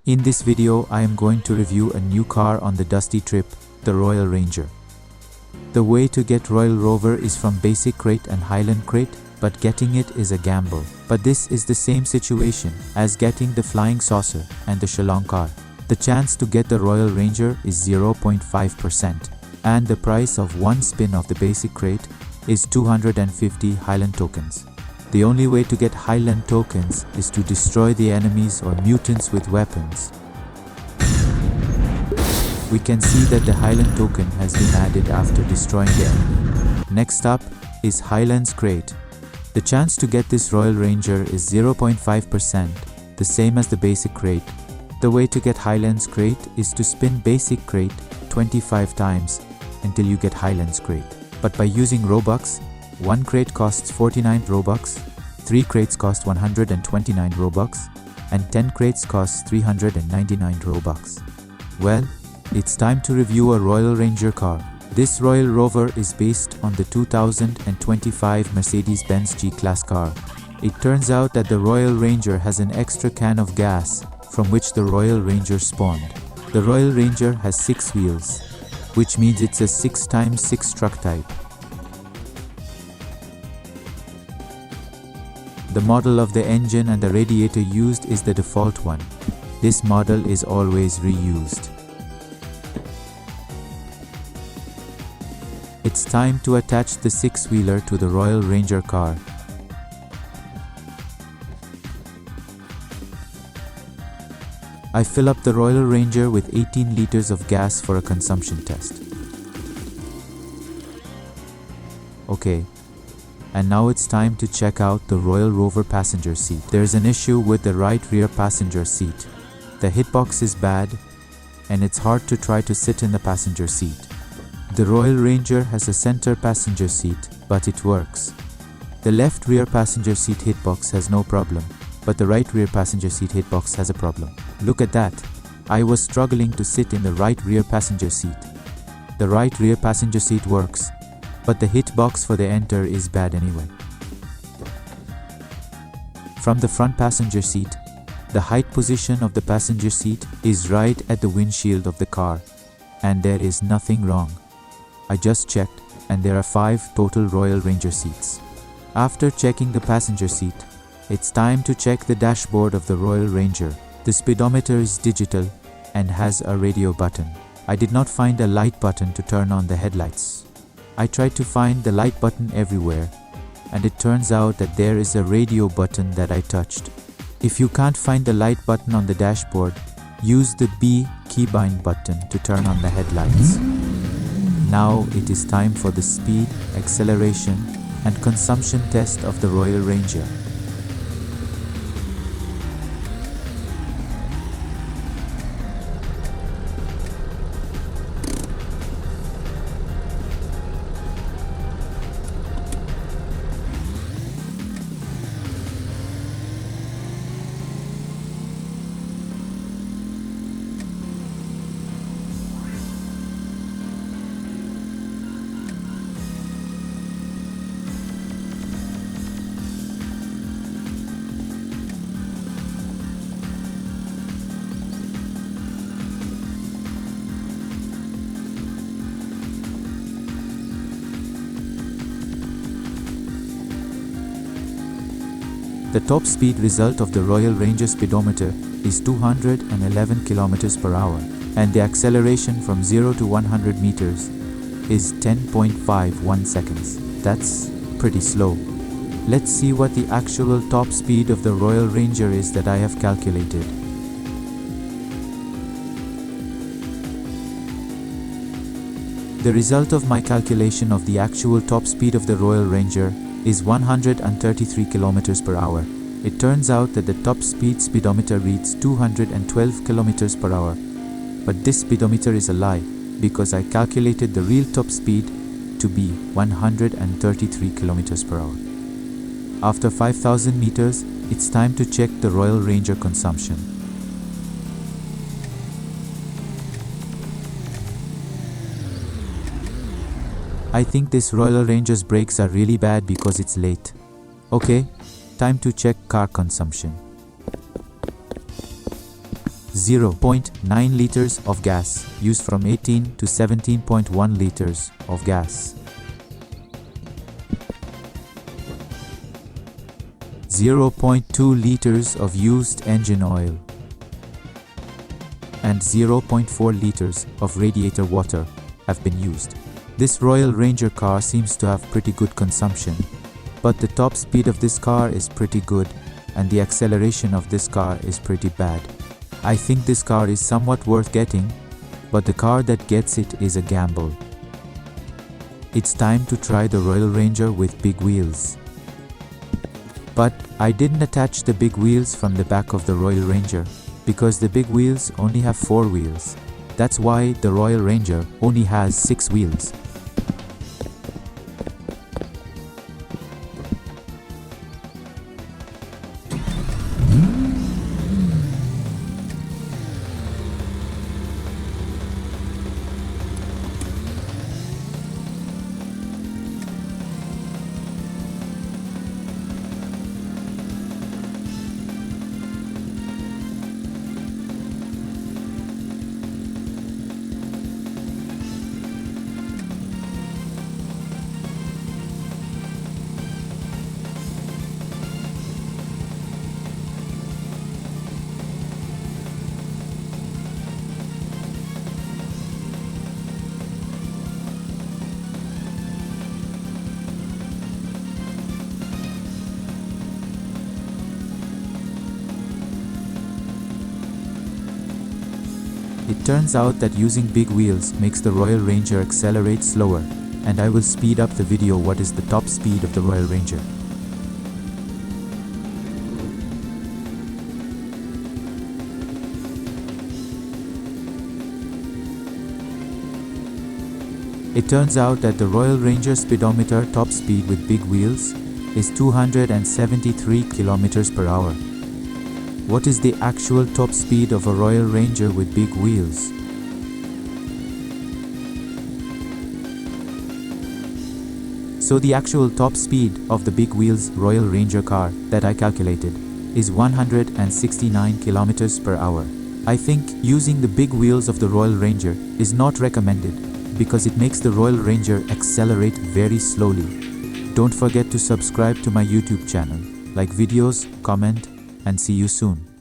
In this video, I am going to review a new car on the dusty trip, the Royal Ranger. The way to get Royal Rover is from Basic Crate and Highland Crate, but getting it is a gamble. But this is the same situation as getting the Flying Saucer and the Shillong car. The chance to get the Royal Ranger is 0.5%, and the price of one spin of the Basic Crate is 250 Highland tokens. The only way to get Highland tokens is to destroy the enemies or mutants with weapons. We can see that the Highland token has been added after destroying the enemy. Next up is Highland's Crate. The chance to get this Royal Ranger is 0.5%, the same as the Basic Crate. The way to get Highland's Crate is to spin Basic Crate 25 times until you get Highland's Crate. But by using Robux, 1 crate costs 49 Robux, 3 crates cost 129 Robux, and 10 crates cost 399 Robux. Well, it's time to review a Royal Ranger car. This Royal Rover is based on the 2025 Mercedes-Benz G-Class car. It turns out that the Royal Ranger has an extra can of gas from which the Royal Ranger spawned. The Royal Ranger has 6 wheels, which means it's a 6x6 truck type. The model of the engine and the radiator used is the default one. This model is always reused. It's time to attach the 6-wheeler to the Royal Ranger car. I fill up the Royal Ranger with 18 liters of gas for a consumption test. Okay. And now it's time to check out the Royal Rover passenger seat. There's an issue with the right rear passenger seat. The hitbox is bad, and it's hard to try to sit in the passenger seat. The Royal Ranger has a center passenger seat, but it works. The left rear passenger seat hitbox has no problem, but the right rear passenger seat hitbox has a problem. Look at that. I was struggling to sit in the right rear passenger seat. The right rear passenger seat works, but the hitbox for the enter is bad anyway. From the front passenger seat, the height position of the passenger seat is right at the windshield of the car, and there is nothing wrong. I just checked, and there are 5 total Royal Ranger seats. After checking the passenger seat, it's time to check the dashboard of the Royal Ranger. The speedometer is digital and has a radio button. I did not find a light button to turn on the headlights. I tried to find the light button everywhere, and it turns out that there is a radio button that I touched. If you can't find the light button on the dashboard, use the B keybind button to turn on the headlights. Now it is time for the speed, acceleration, and consumption test of the Royal Ranger. The top speed result of the Royal Ranger speedometer is 211 km per hour, and the acceleration from 0 to 100 meters is 10.51 seconds. That's pretty slow. Let's see what the actual top speed of the Royal Ranger is that I have calculated. The result of my calculation of the actual top speed of the Royal Ranger is 133 km per hour. It turns out that the top speedometer reads 212 km per hour. But this speedometer is a lie, because I calculated the real top speed to be 133 km per hour. After 5,000 meters, it's time to check the Royal Ranger consumption. I think this Royal Ranger's brakes are really bad because it's late. Okay, time to check car consumption. 0.9 liters of gas, used from 18 to 17.1 liters of gas. 0.2 liters of used engine oil. And 0.4 liters of radiator water have been used. This Royal Ranger car seems to have pretty good consumption, but the top speed of this car is pretty good and the acceleration of this car is pretty bad. I think this car is somewhat worth getting, but the car that gets it is a gamble. It's time to try the Royal Ranger with big wheels. But I didn't attach the big wheels from the back of the Royal Ranger, because the big wheels only have 4 wheels. That's why the Royal Ranger only has 6 wheels. It turns out that using big wheels makes the Royal Ranger accelerate slower, and I will speed up the video what is the top speed of the Royal Ranger. It turns out that the Royal Ranger speedometer top speed with big wheels is 273 km per hour. What is the actual top speed of a Royal Ranger with big wheels? So the actual top speed of the big wheels Royal Ranger car that I calculated is 169 km per hour. I think using the big wheels of the Royal Ranger is not recommended because it makes the Royal Ranger accelerate very slowly. Don't forget to subscribe to my YouTube channel, like videos, comment, and see you soon.